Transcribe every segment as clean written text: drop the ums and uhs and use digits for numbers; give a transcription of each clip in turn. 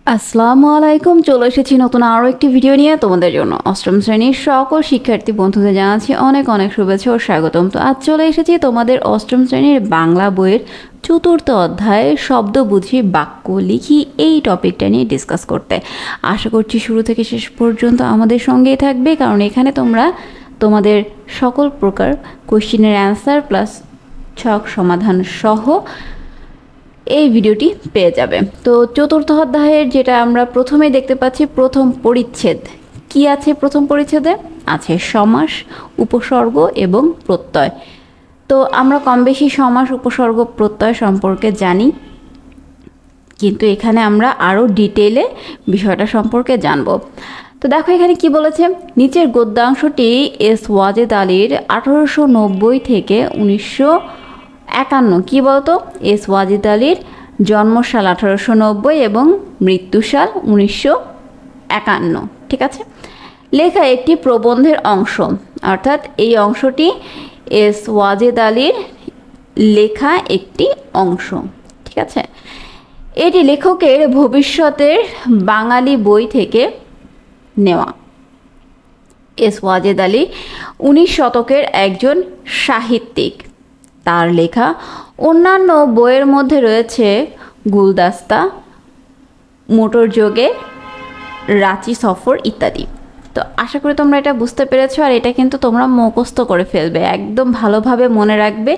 আসসালামু আলাইকুম, চলে এসেছি নতুন আরও একটি ভিডিও নিয়ে তোমাদের জন্য। অষ্টম শ্রেণীর সকল শিক্ষার্থী বন্ধুদের জানাচ্ছি অনেক অনেক শুভেচ্ছা ও স্বাগতম। তো আজ চলে এসেছি তোমাদের অষ্টম শ্রেণীর বাংলা বইয়ের চতুর্থ অধ্যায়ে শব্দ বুঝি বাক্য লিখি এই টপিকটা নিয়ে ডিসকাস করতে। আশা করছি শুরু থেকে শেষ পর্যন্ত আমাদের সঙ্গেই থাকবে, কারণ এখানে তোমরা তোমাদের সকল প্রকার কোশ্চেনের অ্যান্সার প্লাস ছক সমাধান সহ এই ভিডিওটি পেয়ে যাবে। তো চতুর্থ অধ্যায়ের যেটা আমরা প্রথমেই দেখতে পাচ্ছি, প্রথম পরিচ্ছেদ কি আছে? প্রথম পরিচ্ছেদে আছে সমাস, উপসর্গ এবং প্রত্যয়। তো আমরা কম বেশি সমাস, উপসর্গ, প্রত্যয় সম্পর্কে জানি, কিন্তু এখানে আমরা আরও ডিটেইলে বিষয়টা সম্পর্কে জানব। তো দেখো এখানে কি বলেছে, নিচের গদ্যাংশটি এস ওয়াজেদ আলীর 1890 থেকে 1951, কি বলতো, এস ওয়াজেদ আলীর জন্মসাল 1890 এবং মৃত্যুসাল 1951, ঠিক আছে। লেখা একটি প্রবন্ধের অংশ, অর্থাৎ এই অংশটি এস ওয়াজেদ আলীর লেখা একটি অংশ, ঠিক আছে। এটি লেখকের ভবিষ্যতের বাঙালি বই থেকে নেওয়া। এস ওয়াজেদ আলী 19 শতকের একজন সাহিত্যিক। তার লেখা অন্যান্য বইয়ের মধ্যে রয়েছে গুলদাস্তা, মোটরযোগে, রাঁচি সফর ইত্যাদি। তো আশা করি তোমরা এটা বুঝতে পেরেছো, আর এটা কিন্তু তোমরা মুখস্থ করে ফেলবে, একদম ভালোভাবে মনে রাখবে।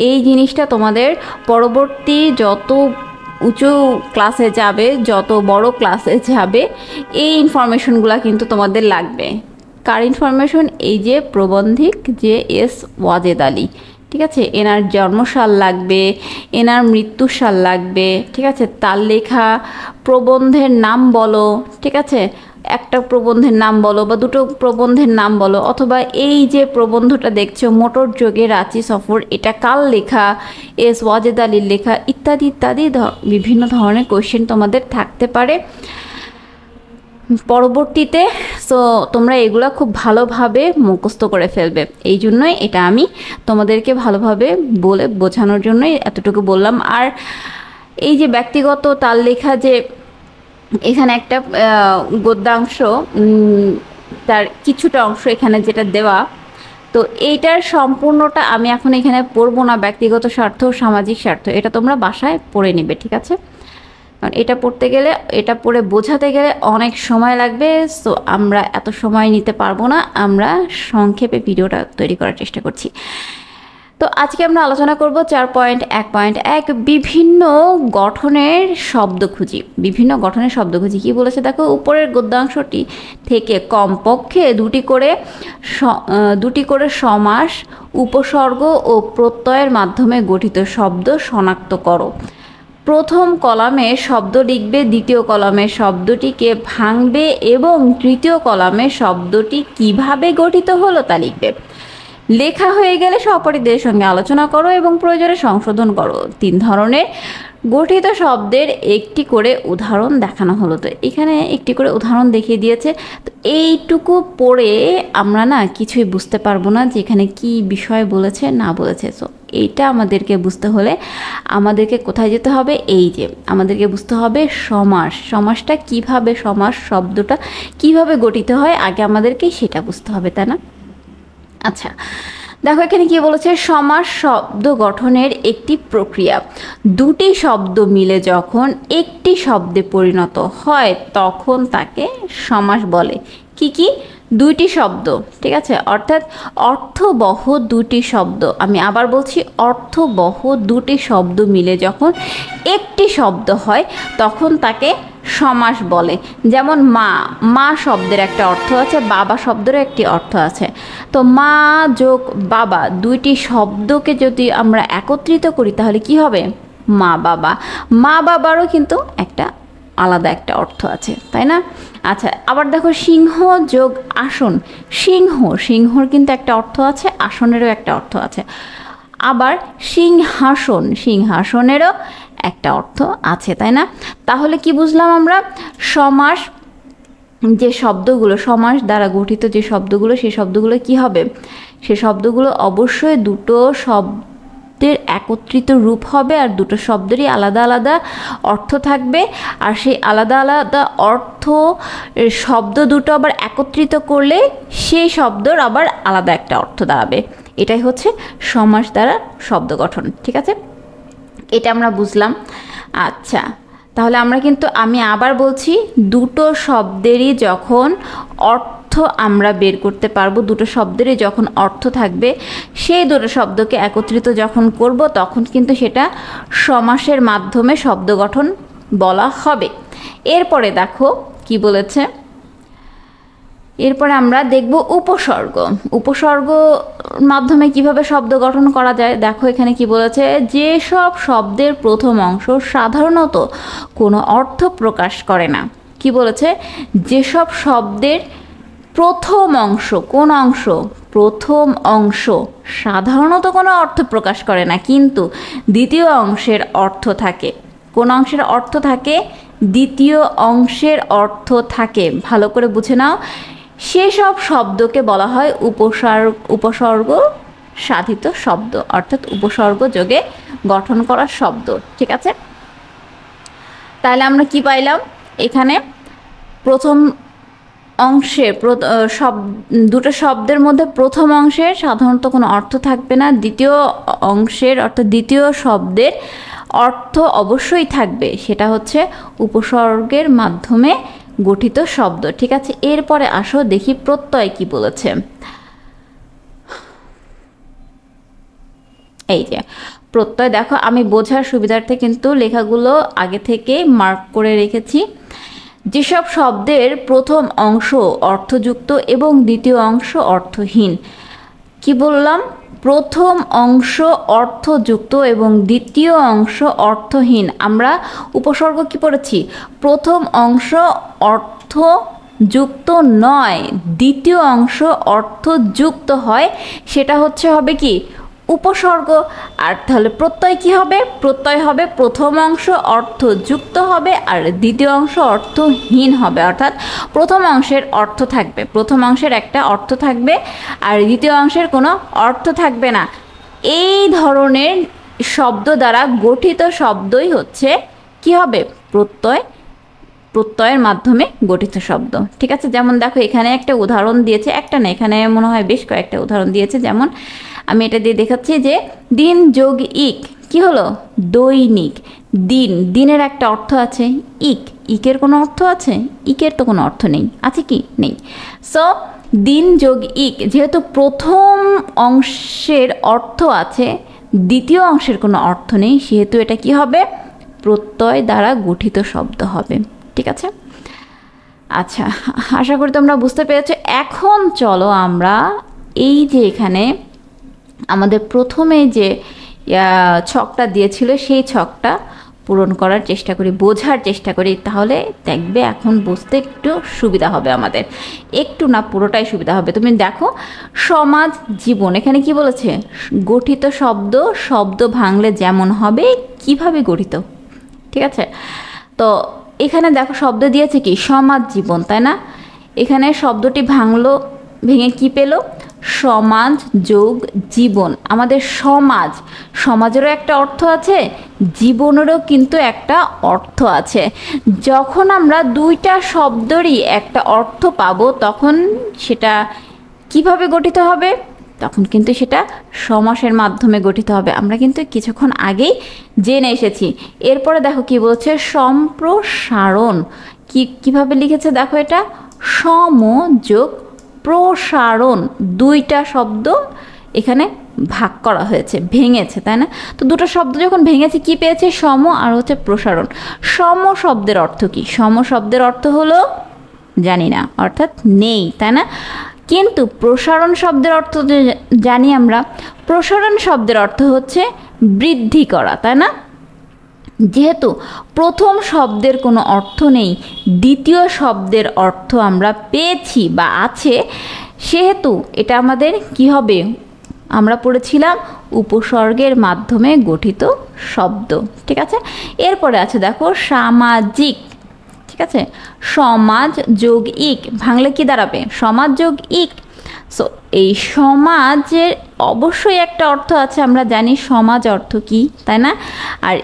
এই জিনিসটা তোমাদের পরবর্তী যত উঁচু ক্লাসে যাবে, যত বড় ক্লাসে যাবে, এই ইনফরমেশনগুলো কিন্তু তোমাদের লাগবে। কার ইনফরমেশন? এই যে প্রবন্ধিক যে এস ওয়াজেদ আলী, ঠিক আছে, এনার জন্মসাল লাগবে, এনার মৃত্যুসাল লাগবে, ঠিক আছে। তার লেখা প্রবন্ধের নাম বলো, ঠিক আছে, একটা প্রবন্ধের নাম বলো বা দুটো প্রবন্ধের নাম বলো, অথবা এই যে প্রবন্ধটা দেখছো মোটর যোগে রাঁচি সফর, এটা কার লেখা? এস ওয়াজেদ আলীর লেখা, ইত্যাদি ইত্যাদি বিভিন্ন ধরনের কোয়েশ্চেন তোমাদের থাকতে পারে পরবর্তীতে। সো তোমরা এগুলো খুব ভালোভাবে মুখস্থ করে ফেলবে। এই জন্যই এটা আমি তোমাদেরকে ভালোভাবে বলে বোঝানোর জন্যই এতটুকু বললাম। আর এই যে ব্যক্তিগত তার লেখা, যে এখানে একটা গদ্যাংশ, তার কিছুটা অংশ এখানে যেটা দেওয়া, তো এইটার সম্পূর্ণটা আমি এখন এখানে পড়বো না। ব্যক্তিগত স্বার্থ, সামাজিক স্বার্থ, এটা তোমরা বাসায় পড়ে নেবে, ঠিক আছে। কারণ এটা পড়তে গেলে, এটা পড়ে বোঝাতে গেলে অনেক সময় লাগবে। সো আমরা এত সময় নিতে পারবো না, আমরা সংক্ষেপে ভিডিওটা তৈরি করার চেষ্টা করছি। তো আজকে আমরা আলোচনা করব 4.1.1 বিভিন্ন গঠনের শব্দ খুঁজি। বিভিন্ন গঠনের শব্দ খুঁজি কি বলেছে দেখো, উপরের গদ্যাংশটি থেকে কমপক্ষে দুটি করে সমাস, উপসর্গ ও প্রত্যয়ের মাধ্যমে গঠিত শব্দ শনাক্ত করো। প্রথম কলামে শব্দ লিখবে, দ্বিতীয় কলামে শব্দটিকে ভাঙবে এবং তৃতীয় কলামে শব্দটি কিভাবে গঠিত হলো তা লিখবে। লেখা হয়ে গেলে সহপাঠীদের সঙ্গে আলোচনা করো এবং প্রয়োজনে সংশোধন করো। 3 ধরনের গঠিত শব্দের একটি করে উদাহরণ দেখানো হলো। তো এখানে একটি করে উদাহরণ দেখিয়ে দিয়েছে। তো এইটুকু পড়ে আমরা না কিছুই বুঝতে পারবো না যে এখানে কি বিষয় বলেছে না বলেছে। সো এইটা আমাদেরকে বুঝতে হলে আমাদেরকে কোথায় যেতে হবে? এই যে আমাদেরকে বুঝতে হবে সমাস, সমাসটা কিভাবে, সমাস শব্দটা কিভাবে গঠিত হয়, আগে আমাদেরকে সেটা বুঝতে হবে, তাই না? আচ্ছা দেখো এখানে কি বলেছে, সমাস শব্দ গঠনের একটি প্রক্রিয়া। দুটি শব্দ মিলে যখন একটি শব্দে পরিণত হয় তখন তাকে সমাস বলে। কি কি? দুইটি শব্দ, ঠিক আছে, অর্থাৎ অর্থবহ দুটি শব্দ। আমি আবার বলছি, অর্থবহ দুটি শব্দ মিলে যখন একটি শব্দ হয় তখন তাকে সমাস বলে। যেমন মা, মা শব্দের একটা অর্থ আছে, বাবা শব্দেরও একটি অর্থ আছে। তো মা যোগ বাবা দুইটি শব্দকে যদি আমরা একত্রিত করি তাহলে কি হবে? মা বাবা। মা বাবারও কিন্তু একটা আলাদা একটা অর্থ আছে, তাই না? আচ্ছা আবার দেখো, সিংহ যোগ আসন, সিংহ, সিংহর কিন্তু একটা অর্থ আছে, আসনেরও একটা অর্থ আছে। আবার সিংহাসন, সিংহাসনেরও একটা অর্থ আছে, তাই না? তাহলে কি বুঝলাম আমরা? সমাস যে শব্দগুলো, সমাস দ্বারা গঠিত যে শব্দগুলো, সেই শব্দগুলো কি হবে? সে শব্দগুলো অবশ্যই দুটো শব্দের একত্রিত রূপ হবে আর দুটো শব্দেরই আলাদা আলাদা অর্থ থাকবে, আর সেই আলাদা আলাদা অর্থ শব্দ দুটো আবার একত্রিত করলে সেই শব্দর আবার আলাদা একটা অর্থ দাঁড়াবে। এটাই হচ্ছে সমাস দ্বারা শব্দ গঠন। ঠিক আছে, এটা আমরা বুঝলাম। আচ্ছা, তাহলে আমরা কিন্তু আমি আবার বলছি, দুটো শব্দেরই যখন অর্থ আমরা বের করতে পারবো, দুটো শব্দেরই যখন অর্থ থাকবে, সেই দুটো শব্দকে একত্রিত যখন করব তখন কিন্তু সেটা সমাসের মাধ্যমে শব্দ গঠন বলা হবে। এরপরে দেখো কি বলেছে, এরপরে আমরা দেখব উপসর্গ। উপসর্গ মাধ্যমে কিভাবে শব্দ গঠন করা যায়। দেখো এখানে কি বলেছে, যেসব শব্দের প্রথম অংশ সাধারণত কোনো অর্থ প্রকাশ করে না। কি বলেছে, যেসব শব্দের প্রথম অংশ, কোন অংশ, প্রথম অংশ সাধারণত কোনো অর্থ প্রকাশ করে না, কিন্তু দ্বিতীয় অংশের অর্থ থাকে। কোন অংশের অর্থ থাকে? দ্বিতীয় অংশের অর্থ থাকে। ভালো করে বুঝে নাও, সেসব শব্দকে বলা হয় উপসর্গ সাধিত শব্দ, অর্থাৎ উপসর্গ যোগে গঠন করা শব্দ। ঠিক আছে, তাহলে আমরা কি পাইলাম, এখানে প্রথম অংশে দুটো শব্দের মধ্যে প্রথম অংশের সাধারণত কোনো অর্থ থাকবে না, দ্বিতীয় অংশের অর্থাৎ দ্বিতীয় শব্দের অর্থ অবশ্যই থাকবে, সেটা হচ্ছে উপসর্গের মাধ্যমে গঠিত শব্দ। ঠিক আছে, এরপরে আসো দেখি প্রত্যয় কি বলেছে। এই যে প্রত্যয়, দেখো আমি বোঝার সুবিধার্থে কিন্তু লেখাগুলো আগে থেকে মার্ক করে রেখেছি। যেসব শব্দের প্রথম অংশ অর্থযুক্ত এবং দ্বিতীয় অংশ অর্থহীন। কি বললাম, প্রথম অংশ অর্থযুক্ত এবং দ্বিতীয় অংশ অর্থহীন। আমরা উপসর্গ কি পড়েছি, প্রথম অংশ অর্থযুক্ত নয়, দ্বিতীয় অংশ অর্থযুক্ত হয়, সেটা হবে কি উপসর্গ। আর তাহলে প্রত্যয় কি হবে, প্রত্যয় হবে প্রথম অংশ অর্থযুক্ত হবে আর দ্বিতীয় অংশ অর্থহীন হবে, অর্থাৎ প্রথম অংশের অর্থ থাকবে, প্রথম অংশের একটা অর্থ থাকবে আর দ্বিতীয় অংশের কোনো অর্থ থাকবে না। এই ধরনের শব্দ দ্বারা গঠিত শব্দই হচ্ছে কি হবে, প্রত্যয়, প্রত্যয়ের মাধ্যমে গঠিত শব্দ। ঠিক আছে, যেমন দেখো এখানে একটা উদাহরণ দিয়েছে, একটা না এখানে মনে হয় বেশ কয়েকটা উদাহরণ দিয়েছে। যেমন আমি এটা দিয়ে দেখাচ্ছি যে দিন যোগ ইক কি হলো, দৈনিক। দিন, দিনের একটা অর্থ আছে, ইক, ইকের কোনো অর্থ আছে? ইকের তো কোনো অর্থ নেই, আছে কি? নেই। সো দিন যোগ ইক, যেহেতু প্রথম অংশের অর্থ আছে, দ্বিতীয় অংশের কোনো অর্থ নেই, সেহেতু এটা কি হবে, প্রত্যয় দ্বারা গঠিত শব্দ হবে। ঠিক আছে, আচ্ছা আশা করি তোমরা বুঝতে পেরেছো। এখন চলো আমরা এই যে এখানে আমাদের প্রথমে যে ছকটা দিয়েছিল সেই ছকটা পূরণ করার চেষ্টা করি, বোঝার চেষ্টা করি, তাহলে দেখবে এখন বুঝতে একটু সুবিধা হবে আমাদের, একটু না পুরোটাই সুবিধা হবে। তুমি দেখো সমাজ জীবন, এখানে কি বলেছে, গঠিত শব্দ, শব্দ ভাঙলে যেমন হবে কিভাবে গঠিত। ঠিক আছে, তো এখানে দেখো শব্দ দিয়েছে কি সমাজ জীবন, তাই না? এখানে শব্দটি ভাঙলো, ভেঙে কি পেলো, সমাজ যোগ জীবন। আমাদের সমাজ, সমাজেরও একটা অর্থ আছে, জীবনেরও কিন্তু একটা অর্থ আছে। যখন আমরা দুইটা শব্দেরই একটা অর্থ পাবো তখন সেটা কিভাবে গঠিত হবে, তখন কিন্তু সেটা সমাসের মাধ্যমে গঠিত হবে। আমরা কিন্তু কিছুক্ষণ আগেই জেনে এসেছি। এরপরে দেখো কি বলছে, সম্প্রসারণ। কিভাবে লিখেছে দেখো, এটা সম যোগ প্রসারণ, দুইটা শব্দ এখানে ভাগ করা হয়েছে, ভেঙেছে, তাই না? তো দুটো শব্দ যখন ভেঙেছে কি পেয়েছে, সম আর হচ্ছে প্রসারণ। সম শব্দের অর্থ কি, সম শব্দের অর্থ হলো জানি না, অর্থাৎ নেই, তাই না? কিন্তু প্রসারণ শব্দের অর্থ জানি আমরা, প্রসারণ শব্দের অর্থ হচ্ছে বৃদ্ধি করা, তাই না? যেহেতু প্রথম শব্দের কোনো অর্থ নেই, দ্বিতীয় শব্দের অর্থ আমরা পেয়েছি বা আছে, সেহেতু এটা আমাদের কি হবে, আমরা পড়েছিলাম উপসর্গের মাধ্যমে গঠিত শব্দ। ঠিক আছে, এরপরে আছে দেখো সামাজিক। ঠিক আছে, সমাজ যোগ ইক ভাঙলে কি দাঁড়াবে, সমাজ যোগ ইক। সো এই সমাজের অবশ্যই একটা অর্থ আছে, আমরা জানি সমাজ অর্থ কি, তাই না? আর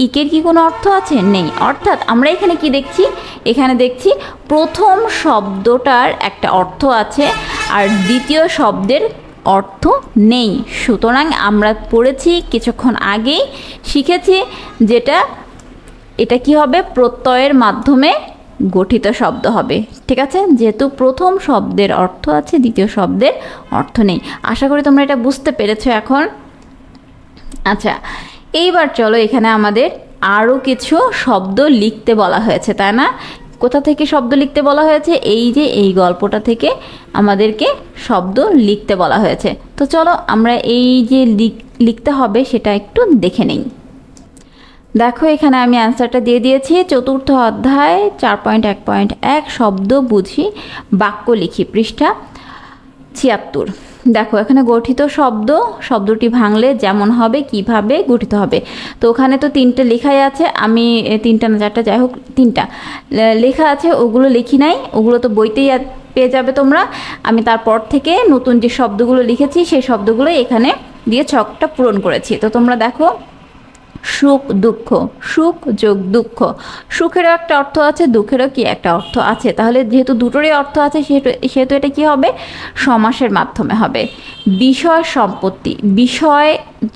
ইকের কি কোনো অর্থ আছে? নেই। অর্থাৎ আমরা এখানে কি দেখছি? এখানে দেখছি প্রথম শব্দটার একটা অর্থ আছে আর দ্বিতীয় শব্দের অর্থ নেই। সুতরাং আমরা পড়েছি কিছুক্ষণ আগেই শিখেছি যেটা এটা কি হবে? প্রত্যয়ের মাধ্যমে গঠিত শব্দ হবে। ঠিক আছে, যেহেতু প্রথম শব্দের অর্থ আছে, দ্বিতীয় শব্দের অর্থ নেই। আশা করি তোমরা এটা বুঝতে পেরেছো এখন। আচ্ছা, এইবার চলো, এখানে আমাদের আরও কিছু শব্দ লিখতে বলা হয়েছে, তাই না? কোথা থেকে শব্দ লিখতে বলা হয়েছে? এই যে এই গল্পটা থেকে আমাদেরকে শব্দ লিখতে বলা হয়েছে। তো চলো আমরা এই যে লিখতে হবে সেটা একটু দেখে নেই। দেখো, এখানে আমি অ্যান্সারটা দিয়ে দিয়েছি। চতুর্থ অধ্যায় 4.1.1 শব্দ বুঝি বাক্য লিখি, পৃষ্ঠা 76। দেখো, এখানে গঠিত শব্দটি ভাঙলে যেমন হবে, কিভাবে গঠিত হবে। তো ওখানে তো 3টে লেখাই আছে, আমি 3টা না 4টা, যাই হোক 3টা লেখা আছে, ওগুলো লিখি নাই, ওগুলো তো বইতেই পেয়ে যাবে তোমরা। আমি তারপর থেকে নতুন যে শব্দগুলো লিখেছি সেই শব্দগুলো এখানে দিয়ে ছকটা পূরণ করেছি। তো তোমরা দেখো, সুখ দুঃখ, সুখ যোগ দুঃখ, সুখেরও একটা অর্থ আছে, দুঃখেরও কি একটা অর্থ আছে। তাহলে যেহেতু দুটোরই অর্থ আছে সেহেতু এটা কি হবে? সমাসের মাধ্যমে হবে। বিষয় সম্পত্তি, বিষয়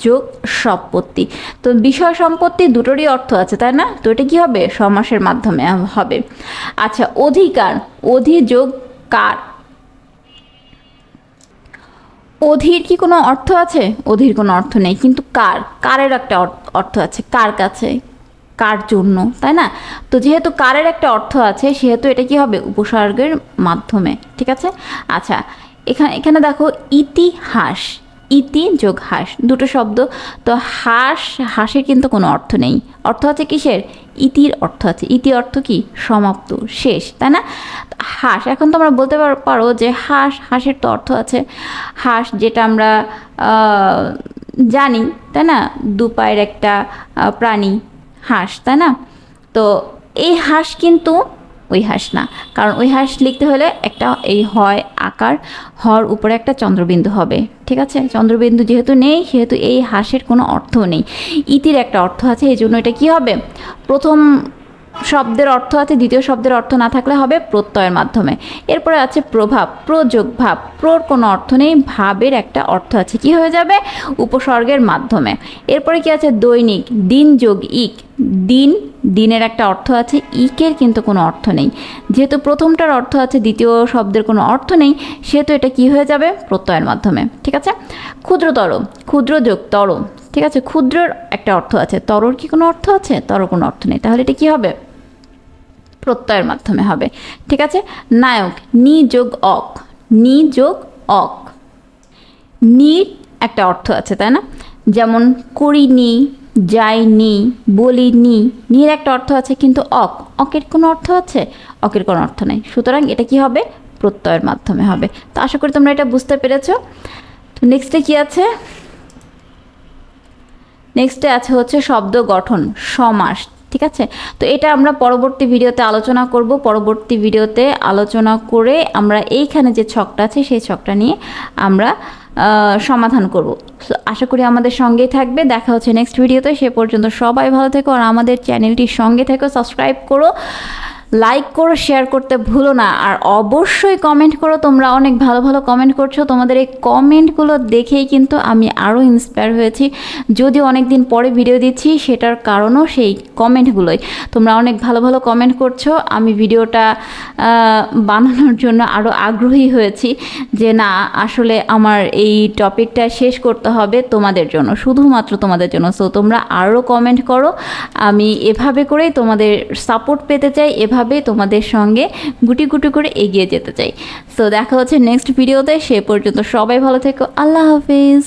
যোগ সম্পত্তি, তো বিষয় সম্পত্তি দুটোরই অর্থ আছে, তাই না? তো এটা কি হবে? সমাসের মাধ্যমে হবে। আচ্ছা, অধিকার, অধি যোগ কার, অধীর কি কোনো অর্থ আছে? অধীর কোনো অর্থ নেই, কিন্তু কারের একটা অর্থ আছে, কার কাছে, কার জন্য, তাই না? তো যেহেতু কারের একটা অর্থ আছে সেহেতু এটা কি হবে? উপসর্গের মাধ্যমে। ঠিক আছে। আচ্ছা, এখানে দেখো, ইতিহাস, ইতি যোগ হাস, দুটো শব্দ। তো হাসের কিন্তু কোনো অর্থ নেই, অর্থ আছে কিসের? ইতির অর্থ আছে। ইতি অর্থ কি? সমাপ্ত, শেষ, তাই না? হাঁস, এখন তোমরা বলতে পারো যে হাঁসের তো অর্থ আছে। হাঁস যেটা আমরা জানি, তাই না? 2 পায়ের একটা প্রাণী হাঁস, তাই না? তো এই হাঁস কিন্তু ওই হাঁস না, কারণ ওই হাঁস লিখতে হলে একটা এই হয় আকার, হর উপরে একটা চন্দ্রবিন্দু হবে। ঠিক আছে, চন্দ্রবিন্দু যেহেতু নেই সেহেতু এই হাঁসের কোনো অর্থ নেই। ইতির একটা অর্থ আছে, এই জন্য এটা কি হবে? প্রথম শব্দের অর্থ আছে, দ্বিতীয় শব্দের অর্থ না থাকলে হবে প্রত্যয়ের মাধ্যমে। এরপরে আছে প্রভাব, প্রযোগ ভাব, প্রর কোনো অর্থ নেই, ভাবের একটা অর্থ আছে, কি হয়ে যাবে? উপসর্গের মাধ্যমে। এরপরে কি আছে? দৈনিক, দিন যোগ ইক, দিনের একটা অর্থ আছে, ইকের কিন্তু কোনো অর্থ নেই। যেহেতু প্রথমটার অর্থ আছে, দ্বিতীয় শব্দের কোনো অর্থ নেই, সেহেতু এটা কি হয়ে যাবে? প্রত্যয়ের মাধ্যমে। ঠিক আছে। ক্ষুদ্রতর, ক্ষুদ্র যোগ তর, ঠিক আছে, ক্ষুদ্রের একটা অর্থ আছে, তরর কি কোনো অর্থ আছে? তর কোনো অর্থ নেই, তাহলে এটা কি হবে? প্রত্যয়ের মাধ্যমে হবে। ঠিক আছে। নায়ক, নি যোগ অক, নি যোগ অক, নির একটা অর্থ আছে, তাই না? যেমন করিনি, যাইনি, বলিনি, নির একটা অর্থ আছে, কিন্তু অকের কোনো অর্থ আছে? অকের কোনো অর্থ নেই, সুতরাং এটা কি হবে? প্রত্যয়ের মাধ্যমে হবে। তো আশা করি তোমরা এটা বুঝতে পেরেছো। তো নেক্সটে কি আছে? নেক্সটে আছে হচ্ছে শব্দ গঠন, সমাস। ঠিক আছে, তো এটা আমরা পরবর্তী ভিডিওতে আলোচনা করব। পরবর্তী ভিডিওতে আলোচনা করে আমরা এইখানে যে ছকটা আছে সেই ছকটা নিয়ে আমরা সমাধান করব। আশা করি আমাদের সঙ্গেই থাকবে। দেখা হচ্ছে নেক্সট ভিডিওতে। সে পর্যন্ত সবাই ভালো থেকো আর আমাদের চ্যানেলটির সঙ্গে থেকো। সাবস্ক্রাইব করো, লাইক করো, শেয়ার করতে ভুলো না, আর অবশ্যই কমেন্ট করো। তোমরা অনেক ভালো ভালো কমেন্ট করছো, তোমাদের এই কমেন্টগুলো দেখেই কিন্তু আমি আরও ইন্সপায়ার হয়েছি। যদিও অনেক দিন পরে ভিডিও দিচ্ছি, সেটার কারণও সেই কমেন্টগুলোই। তোমরা অনেক ভালো ভালো কমেন্ট করছো, আমি ভিডিওটা বানানোর জন্য আরও আগ্রহী হয়েছি যে না, আসলে আমার এই টপিকটা শেষ করতে হবে তোমাদের জন্য, শুধুমাত্র তোমাদের জন্য। সো তোমরা আরও কমেন্ট করো, আমি এভাবে করেই তোমাদের সাপোর্ট পেতে চাই, এভাবে তোমাদের সঙ্গে গুটি গুটি করে এগিয়ে যেতে চাই। সো দেখা হচ্ছে নেক্সট ভিডিওতে। সে পর্যন্ত সবাই ভালো থেকো। আল্লাহ হাফিজ।